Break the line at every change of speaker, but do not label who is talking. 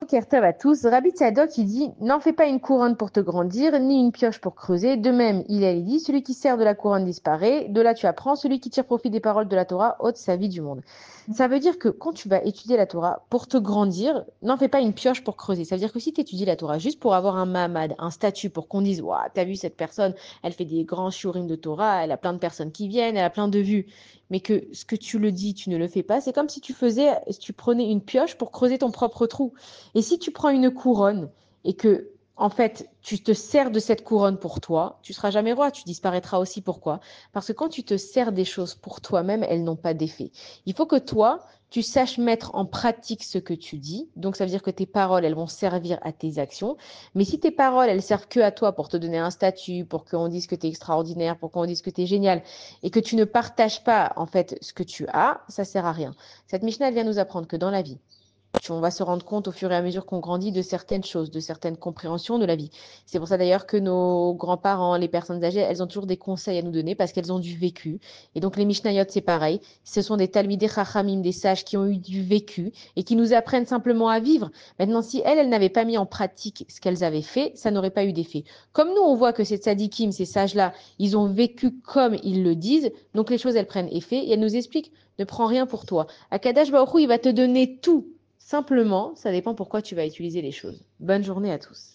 Kertov à tous. Rabbi Tzadok, il dit, n'en fais pas une couronne pour te grandir, ni une pioche pour creuser. De même, il dit, celui qui sert de la couronne disparaît. De là, tu apprends, celui qui tire profit des paroles de la Torah ôte sa vie du monde. Ça veut dire que quand tu vas étudier la Torah, pour te grandir, n'en fais pas une pioche pour creuser. Ça veut dire que si tu étudies la Torah juste pour avoir un mamad, un statut, pour qu'on dise, waouh, t'as vu cette personne, elle fait des grands shiurim de Torah, elle a plein de personnes qui viennent, elle a plein de vues, mais que ce que tu le dis, tu ne le fais pas, c'est comme si tu prenais une pioche pour creuser ton propre trou. Et si tu prends une couronne et que, en fait, tu te sers de cette couronne pour toi, tu seras jamais roi, tu disparaîtras aussi. Pourquoi? Parce que quand tu te sers des choses pour toi-même, elles n'ont pas d'effet. Il faut que toi, tu saches mettre en pratique ce que tu dis. Donc, ça veut dire que tes paroles, elles vont servir à tes actions. Mais si tes paroles, elles servent que à toi pour te donner un statut, pour qu'on dise que tu es extraordinaire, pour qu'on dise que tu es génial, et que tu ne partages pas, en fait, ce que tu as, ça sert à rien. Cette Mishnah, elle vient nous apprendre que dans la vie, on va se rendre compte au fur et à mesure qu'on grandit de certaines choses, de certaines compréhensions de la vie. C'est pour ça d'ailleurs que nos grands-parents, les personnes âgées, elles ont toujours des conseils à nous donner parce qu'elles ont du vécu. Et donc les Mishnayot, c'est pareil. Ce sont des Talmidei Chachamim, des sages qui ont eu du vécu et qui nous apprennent simplement à vivre. Maintenant, si elles n'avaient pas mis en pratique ce qu'elles avaient fait, ça n'aurait pas eu d'effet. Comme nous, on voit que ces tzadikim, ces sages-là, ils ont vécu comme ils le disent, donc les choses, elles prennent effet et elles nous expliquent, ne prends rien pour toi. Akadash Baruch Hu, il va te donner tout. Simplement, ça dépend pourquoi tu vas utiliser les choses. Bonne journée à tous.